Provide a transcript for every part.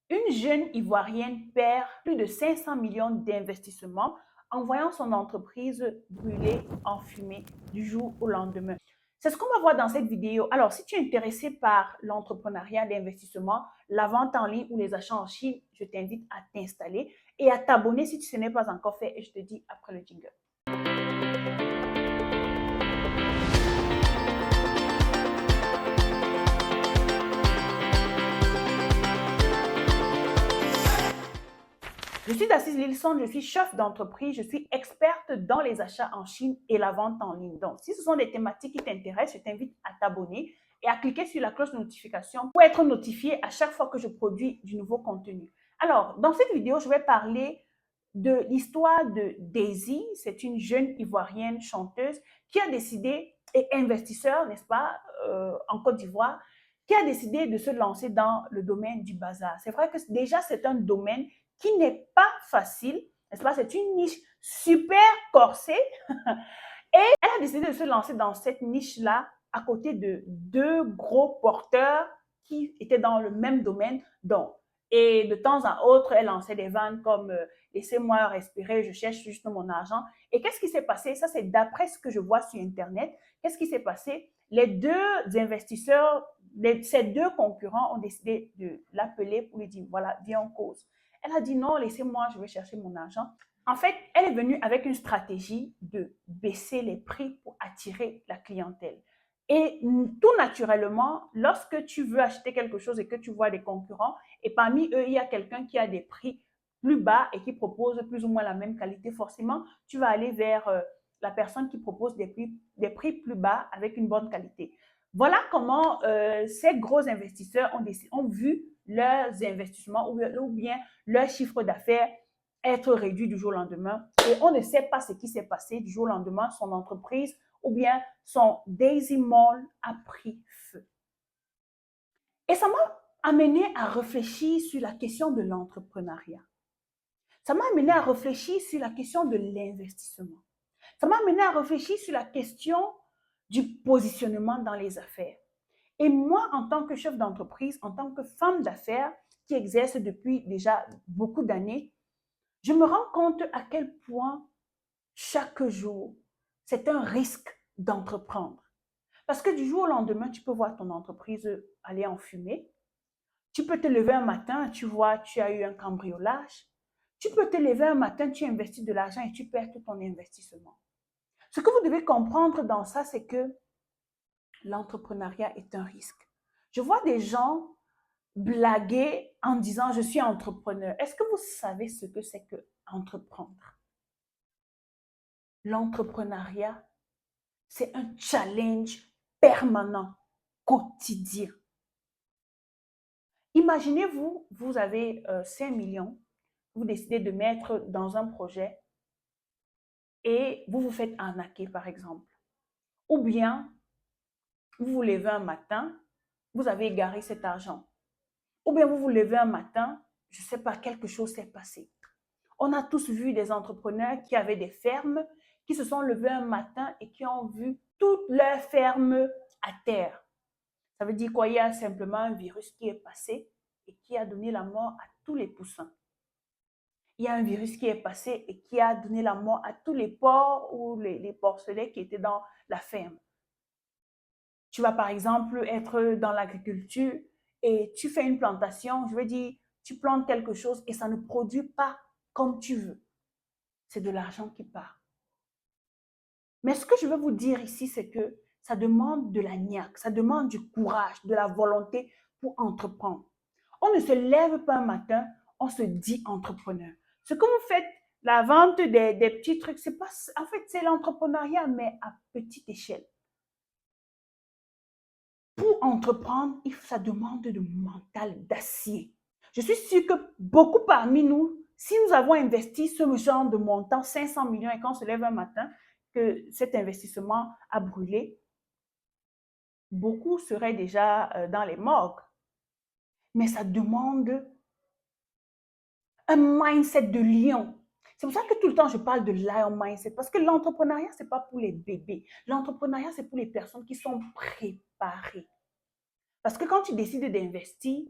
Une jeune Ivoirienne perd plus de 500 millions d'investissements en voyant son entreprise brûler en fumée du jour au lendemain. C'est ce qu'on va voir dans cette vidéo. Alors, si tu es intéressé par l'entrepreneuriat d'investissement, la vente en ligne ou les achats en Chine, je t'invite à t'installer et à t'abonner si ce n'est pas encore fait. Et je te dis après le jingle. Je suis Assise Lilson, je suis chef d'entreprise, je suis experte dans les achats en Chine et la vente en ligne. Donc, si ce sont des thématiques qui t'intéressent, je t'invite à t'abonner et à cliquer sur la cloche de notification pour être notifié à chaque fois que je produis du nouveau contenu. Alors, dans cette vidéo, je vais parler de l'histoire de Daisy. C'est une jeune Ivoirienne chanteuse qui a décidé, et investisseur, n'est-ce pas, en Côte d'Ivoire, qui a décidé de se lancer dans le domaine du bazar. C'est vrai que déjà, c'est un domaine qui n'est pas facile, n'est-ce pas? C'est une niche super corsée et elle a décidé de se lancer dans cette niche-là à côté de deux gros porteurs qui étaient dans le même domaine. Donc, et de temps à autre, elle lançait des vannes comme laissez-moi respirer, je cherche juste mon argent. Et qu'est-ce qui s'est passé? Ça, c'est d'après ce que je vois sur Internet. Qu'est-ce qui s'est passé? Les deux investisseurs, ces deux concurrents ont décidé de l'appeler pour lui dire voilà, viens en cause. Elle a dit non, laissez-moi, je vais chercher mon argent. En fait, elle est venue avec une stratégie de baisser les prix pour attirer la clientèle. Et tout naturellement, lorsque tu veux acheter quelque chose et que tu vois des concurrents, et parmi eux, il y a quelqu'un qui a des prix plus bas et qui propose plus ou moins la même qualité, forcément, tu vas aller vers la personne qui propose des prix plus bas avec une bonne qualité. Voilà comment ces gros investisseurs ont vu leurs investissements ou bien leur chiffre d'affaires être réduit du jour au lendemain. Et on ne sait pas ce qui s'est passé du jour au lendemain. Son entreprise ou bien son Daisy Mall a pris feu. Et ça m'a amené à réfléchir sur la question de l'entrepreneuriat. Ça m'a amené à réfléchir sur la question de l'investissement. Ça m'a amené à réfléchir sur la question du positionnement dans les affaires. Et moi, en tant que chef d'entreprise, en tant que femme d'affaires qui exerce depuis déjà beaucoup d'années, je me rends compte à quel point chaque jour, c'est un risque d'entreprendre. Parce que du jour au lendemain, tu peux voir ton entreprise aller en fumée. Tu peux te lever un matin, tu vois, tu as eu un cambriolage. Tu peux te lever un matin, tu investis de l'argent et tu perds tout ton investissement. Ce que vous devez comprendre dans ça, c'est que l'entrepreneuriat est un risque. Je vois des gens blaguer en disant je suis entrepreneur. Est-ce que vous savez ce que c'est que entreprendre? L'entrepreneuriat, c'est un challenge permanent, quotidien. Imaginez-vous, vous avez 5 millions, vous décidez de mettre dans un projet et vous vous faites arnaquer, par exemple. Ou bien, vous vous levez un matin, vous avez égaré cet argent. Ou bien, vous vous levez un matin, je ne sais pas, quelque chose s'est passé. On a tous vu des entrepreneurs qui avaient des fermes, qui se sont levés un matin et qui ont vu toutes leurs fermes à terre. Ça veut dire quoi? Il y a simplement un virus qui est passé et qui a donné la mort à tous les poussins. Il y a un virus qui est passé et qui a donné la mort à tous les porcs ou les porcelets qui étaient dans la ferme. Tu vas par exemple être dans l'agriculture et tu fais une plantation, je veux dire, tu plantes quelque chose et ça ne produit pas comme tu veux. C'est de l'argent qui part. Mais ce que je veux vous dire ici, c'est que ça demande de la niaque, ça demande du courage, de la volonté pour entreprendre. On ne se lève pas un matin, on se dit entrepreneur. Ce que vous faites, la vente des petits trucs, c'est pas, en fait, c'est l'entrepreneuriat, mais à petite échelle. Pour entreprendre, ça demande de mental d'acier. Je suis sûre que beaucoup parmi nous, si nous avons investi ce genre de montant, 500 millions, et qu'on se lève un matin, que cet investissement a brûlé, beaucoup seraient déjà dans les morgues. Mais ça demande un mindset de lion. C'est pour ça que tout le temps je parle de lion mindset, parce que l'entrepreneuriat, ce n'est pas pour les bébés. L'entrepreneuriat, c'est pour les personnes qui sont préparées. Parce que quand tu décides d'investir,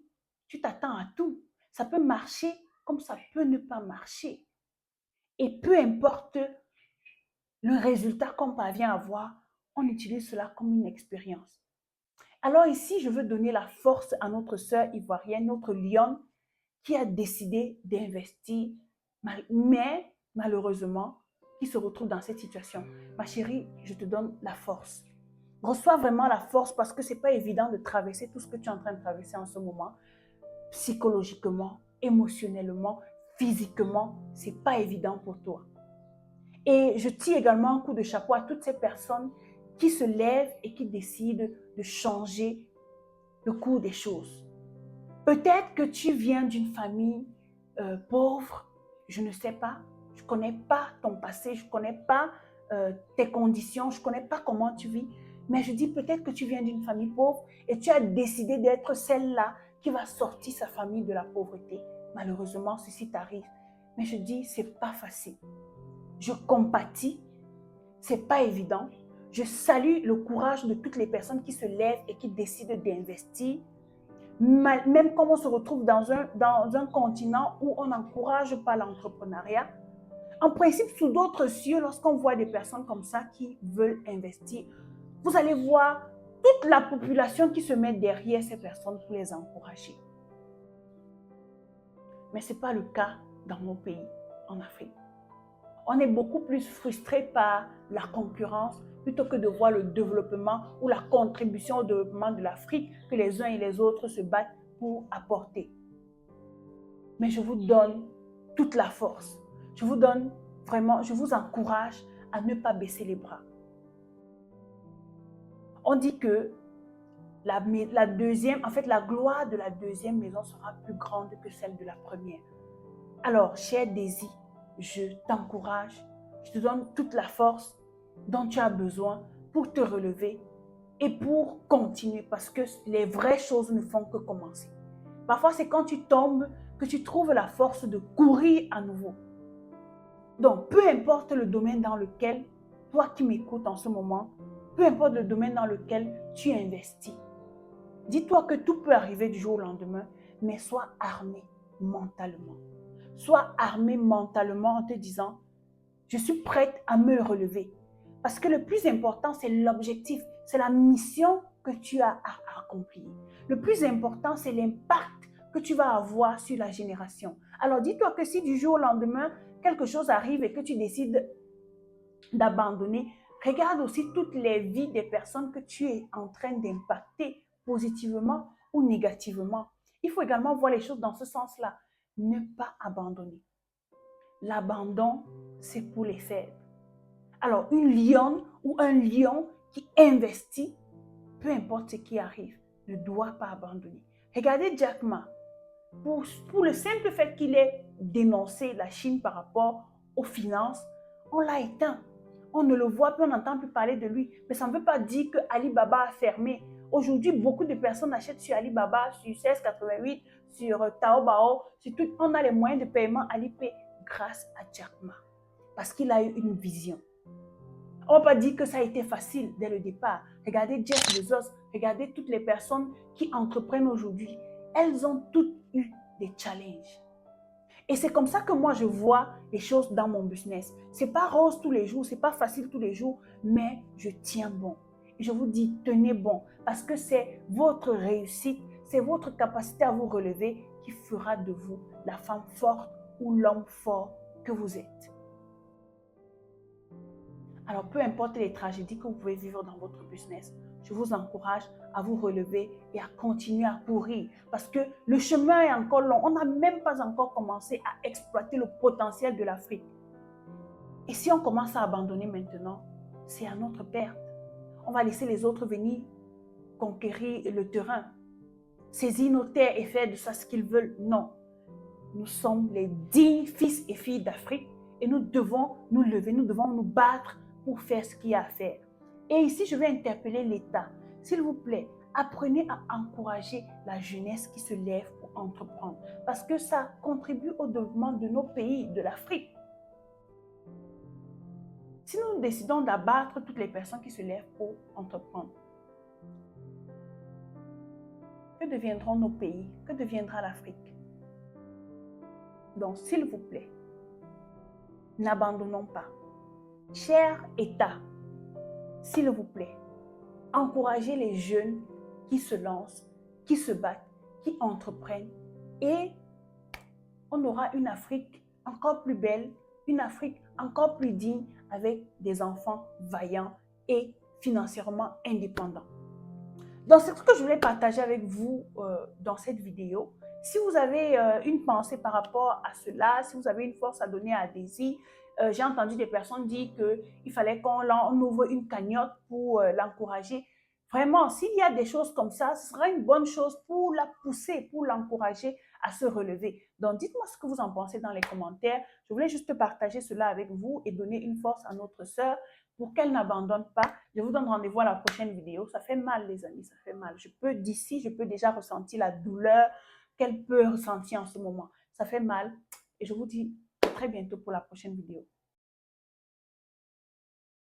tu t'attends à tout. Ça peut marcher comme ça peut ne pas marcher. Et peu importe le résultat qu'on parvient à avoir, on utilise cela comme une expérience. Alors ici, je veux donner la force à notre sœur ivoirienne, notre lionne, qui a décidé d'investir, mais malheureusement, qui se retrouve dans cette situation. Ma chérie, je te donne la force. Reçois vraiment la force parce que ce n'est pas évident de traverser tout ce que tu es en train de traverser en ce moment. Psychologiquement, émotionnellement, physiquement, ce n'est pas évident pour toi. Et je tire également un coup de chapeau à toutes ces personnes qui se lèvent et qui décident de changer le cours des choses. Peut-être que tu viens d'une famille pauvre, je ne sais pas, je ne connais pas ton passé, je ne connais pas tes conditions, je ne connais pas comment tu vis, mais je dis peut-être que tu viens d'une famille pauvre et tu as décidé d'être celle-là qui va sortir sa famille de la pauvreté. Malheureusement, ceci t'arrive. Mais je dis, ce n'est pas facile. Je compatis, ce n'est pas évident. Je salue le courage de toutes les personnes qui se lèvent et qui décident d'investir. Même comme on se retrouve dans un continent où on n'encourage pas l'entrepreneuriat, en principe, sous d'autres cieux, lorsqu'on voit des personnes comme ça qui veulent investir, vous allez voir toute la population qui se met derrière ces personnes pour les encourager. Mais ce n'est pas le cas dans nos pays, en Afrique. On est beaucoup plus frustré par la concurrence plutôt que de voir le développement ou la contribution au développement de l'Afrique que les uns et les autres se battent pour apporter. Mais je vous donne toute la force. Je vous donne vraiment, je vous encourage à ne pas baisser les bras. On dit que la gloire de la deuxième maison sera plus grande que celle de la première. Alors, cher Daisy, je t'encourage, je te donne toute la force dont tu as besoin pour te relever et pour continuer parce que les vraies choses ne font que commencer. Parfois, c'est quand tu tombes que tu trouves la force de courir à nouveau. Donc, peu importe le domaine dans lequel, toi qui m'écoutes en ce moment, peu importe le domaine dans lequel tu investis, dis-toi que tout peut arriver du jour au lendemain, mais sois armé mentalement. Sois armé mentalement en te disant, je suis prête à me relever. Parce que le plus important, c'est l'objectif, c'est la mission que tu as à accomplir. Le plus important, c'est l'impact que tu vas avoir sur la génération. Alors dis-toi que si du jour au lendemain, quelque chose arrive et que tu décides d'abandonner, regarde aussi toutes les vies des personnes que tu es en train d'impacter positivement ou négativement. Il faut également voir les choses dans ce sens-là. Ne pas abandonner. L'abandon, c'est pour les faibles. Alors, une lionne ou un lion qui investit, peu importe ce qui arrive, ne doit pas abandonner. Regardez Jack Ma. Pour le simple fait qu'il ait dénoncé la Chine par rapport aux finances, on l'a éteint. On ne le voit plus, on n'entend plus parler de lui. Mais ça ne veut pas dire que Alibaba a fermé. Aujourd'hui, beaucoup de personnes achètent sur Alibaba, sur 1688, sur Taobao, sur tout. On a les moyens de paiement Alipay grâce à Jack Ma. Parce qu'il a eu une vision. On ne va pas dire que ça a été facile dès le départ. Regardez Jeff Bezos, regardez toutes les personnes qui entreprennent aujourd'hui. Elles ont toutes eu des challenges. Et c'est comme ça que moi je vois les choses dans mon business. C'est pas rose tous les jours, c'est pas facile tous les jours, mais je tiens bon. Et je vous dis, tenez bon, parce que c'est votre réussite, c'est votre capacité à vous relever qui fera de vous la femme forte ou l'homme fort que vous êtes. Alors, peu importe les tragédies que vous pouvez vivre dans votre business, je vous encourage à vous relever et à continuer à courir parce que le chemin est encore long. On n'a même pas encore commencé à exploiter le potentiel de l'Afrique. Et si on commence à abandonner maintenant, c'est à notre perte. On va laisser les autres venir conquérir le terrain, saisir nos terres et faire de ça ce qu'ils veulent. Non, nous sommes les dignes fils et filles d'Afrique et nous devons nous lever, nous devons nous battre pour faire ce qu'il y a à faire. Et ici, je vais interpeller l'État. S'il vous plaît, apprenez à encourager la jeunesse qui se lève pour entreprendre. Parce que ça contribue au développement de nos pays, de l'Afrique. Si nous décidons d'abattre toutes les personnes qui se lèvent pour entreprendre, que deviendront nos pays? Que deviendra l'Afrique? Donc, s'il vous plaît, n'abandonnons pas. Cher État, s'il vous plaît, encouragez les jeunes qui se lancent, qui se battent, qui entreprennent et on aura une Afrique encore plus belle, une Afrique encore plus digne avec des enfants vaillants et financièrement indépendants. Donc, c'est ce que je voulais partager avec vous dans cette vidéo. Si vous avez une pensée par rapport à cela, si vous avez une force à donner à Daisy, j'ai entendu des personnes dire qu'il fallait qu'on ouvre une cagnotte pour l'encourager. Vraiment, s'il y a des choses comme ça, ce sera une bonne chose pour la pousser, pour l'encourager à se relever. Donc, dites-moi ce que vous en pensez dans les commentaires. Je voulais juste partager cela avec vous et donner une force à notre sœur pour qu'elle n'abandonne pas. Je vous donne rendez-vous à la prochaine vidéo. Ça fait mal, les amis, ça fait mal. D'ici, je peux déjà ressentir la douleur qu'elle peut ressentir en ce moment. Ça fait mal. Et je vous dis à très bientôt pour la prochaine vidéo.